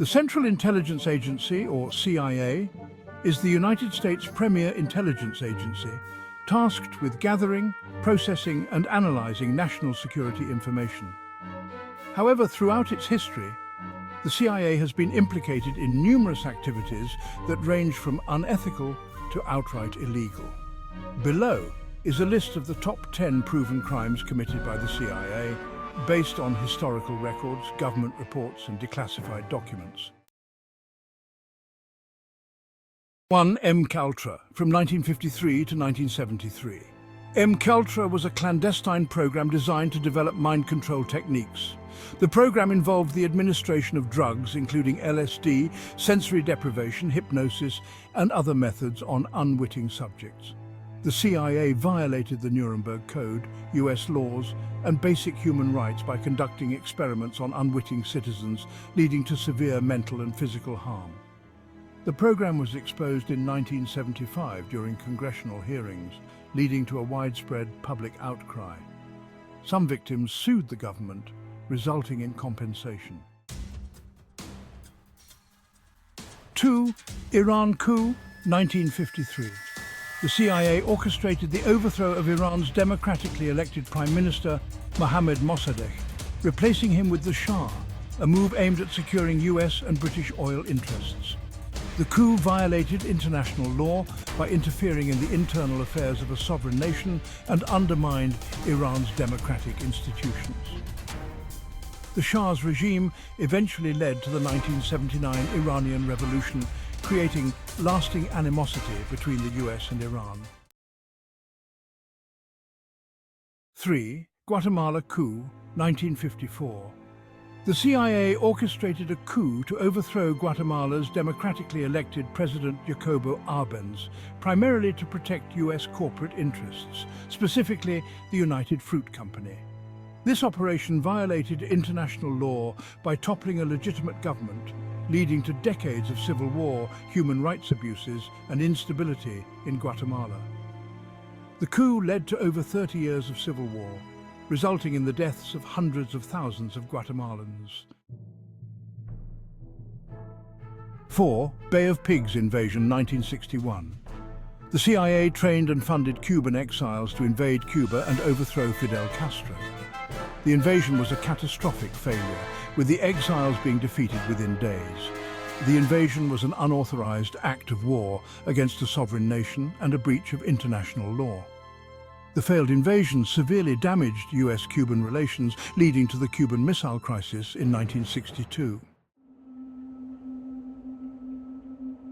The Central Intelligence Agency, or CIA, is the United States' premier intelligence agency, tasked with gathering, processing and analyzing national security information. However, throughout its history, the CIA has been implicated in numerous activities that range from unethical to outright illegal. Below is a list of the top 10 proven crimes committed by the CIA, based on historical records, government reports and declassified documents. 1. MCRA, from 1953 to 1973. MCRA was a clandestine program designed to develop mind control techniques. The program involved the administration of drugs, including LSD, sensory deprivation, hypnosis, and other methods on unwitting subjects. The CIA violated the Nuremberg Code, US laws, and basic human rights by conducting experiments on unwitting citizens, leading to severe mental and physical harm. The program was exposed in 1975 during congressional hearings, leading to a widespread public outcry. Some victims sued the government, resulting in compensation. 2. Iran Coup, 1953. The CIA orchestrated the overthrow of Iran's democratically elected Prime Minister, Mohammad Mossadegh, replacing him with the Shah, a move aimed at securing US and British oil interests. The coup violated international law by interfering in the internal affairs of a sovereign nation and undermined Iran's democratic institutions. The Shah's regime eventually led to the 1979 Iranian Revolution, creating lasting animosity between the US and Iran. 3. Guatemala Coup, 1954. The CIA orchestrated a coup to overthrow Guatemala's democratically elected President Jacobo Arbenz, primarily to protect US corporate interests, specifically the United Fruit Company. This operation violated international law by toppling a legitimate government, leading to decades of civil war, human rights abuses, and instability in Guatemala. The coup led to over 30 years of civil war, resulting in the deaths of hundreds of thousands of Guatemalans. 4. Bay of Pigs invasion, 1961. The CIA trained and funded Cuban exiles to invade Cuba and overthrow Fidel Castro. The invasion was a catastrophic failure, with the exiles being defeated within days. The invasion was an unauthorized act of war against a sovereign nation and a breach of international law. The failed invasion severely damaged US-Cuban relations, leading to the Cuban Missile Crisis in 1962.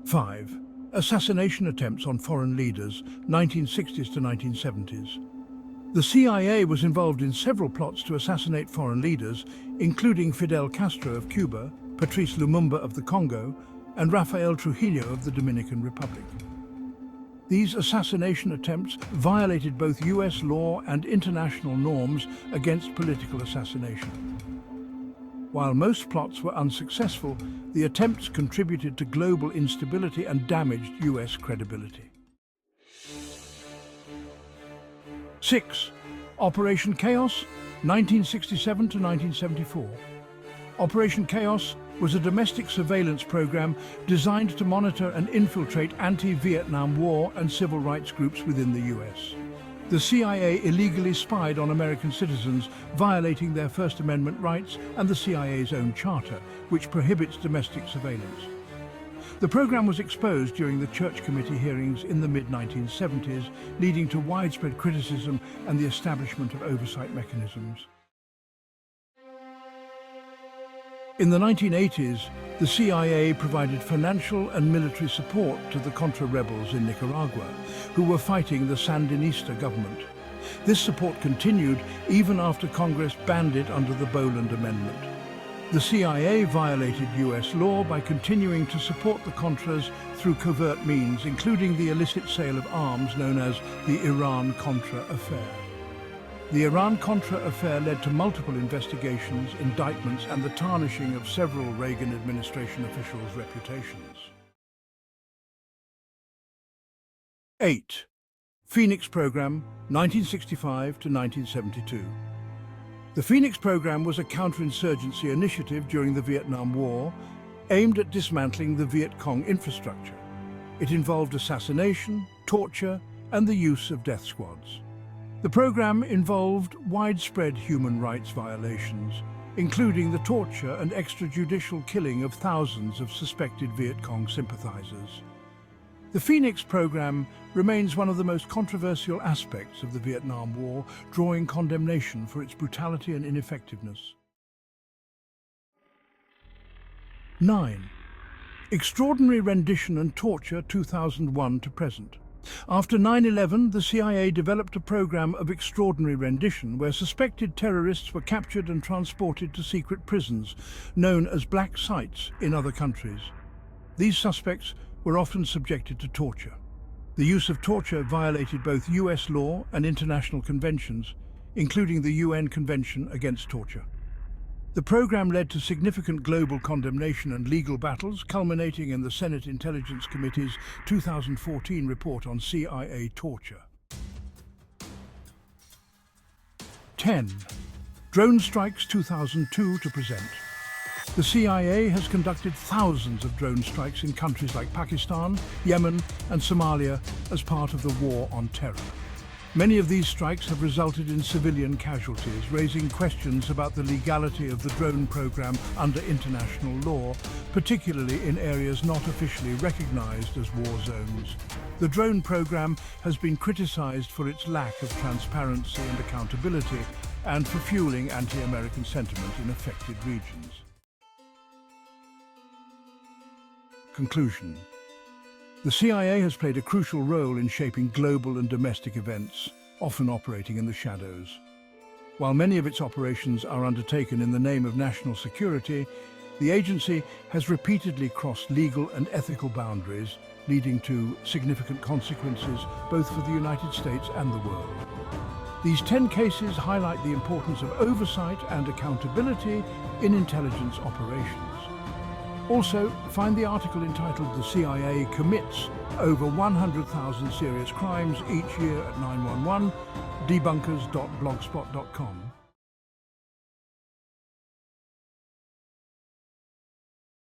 5. Assassination attempts on foreign leaders, 1960s to 1970s. The CIA was involved in several plots to assassinate foreign leaders, including Fidel Castro of Cuba, Patrice Lumumba of the Congo, and Rafael Trujillo of the Dominican Republic. These assassination attempts violated both US law and international norms against political assassination. While most plots were unsuccessful, the attempts contributed to global instability and damaged US credibility. 6. Operation Chaos, 1967 to 1974. Operation Chaos was a domestic surveillance program designed to monitor and infiltrate anti-Vietnam War and civil rights groups within the US. The CIA illegally spied on American citizens, violating their First Amendment rights and the CIA's own charter, which prohibits domestic surveillance. The program was exposed during the Church Committee hearings in the mid-1970s, leading to widespread criticism and the establishment of oversight mechanisms. In the 1980s, the CIA provided financial and military support to the Contra rebels in Nicaragua, who were fighting the Sandinista government. This support continued even after Congress banned it under the Boland Amendment. The CIA violated US law by continuing to support the Contras through covert means, including the illicit sale of arms known as the Iran-Contra affair. The Iran-Contra affair led to multiple investigations, indictments, and the tarnishing of several Reagan administration officials' reputations. 8. Phoenix Program, 1965 to 1972. The Phoenix Program was a counterinsurgency initiative during the Vietnam War, aimed at dismantling the Viet Cong infrastructure. It involved assassination, torture, and the use of death squads. The program involved widespread human rights violations, including the torture and extrajudicial killing of thousands of suspected Viet Cong sympathizers. The Phoenix program remains one of the most controversial aspects of the Vietnam War, drawing condemnation for its brutality and ineffectiveness. 9. Extraordinary rendition and torture 2001 to present. After 9/11, the CIA developed a program of extraordinary rendition where suspected terrorists were captured and transported to secret prisons, known as black sites in other countries. These suspects were often subjected to torture. The use of torture violated both US law and international conventions, including the UN Convention Against Torture. The program led to significant global condemnation and legal battles, culminating in the Senate Intelligence Committee's 2014 report on CIA torture. 10. Drone strikes 2002 to present. The CIA has conducted thousands of drone strikes in countries like Pakistan, Yemen, and Somalia as part of the war on terror. Many of these strikes have resulted in civilian casualties, raising questions about the legality of the drone program under international law, particularly in areas not officially recognized as war zones. The drone program has been criticized for its lack of transparency and accountability, and for fueling anti-American sentiment in affected regions. Conclusion. The CIA has played a crucial role in shaping global and domestic events, often operating in the shadows. While many of its operations are undertaken in the name of national security, the agency has repeatedly crossed legal and ethical boundaries, leading to significant consequences both for the United States and the world. These 10 cases highlight the importance of oversight and accountability in intelligence operations. Also, find the article entitled "The CIA Commits Over 100,000 Serious Crimes Each Year at 911, debunkers.blogspot.com."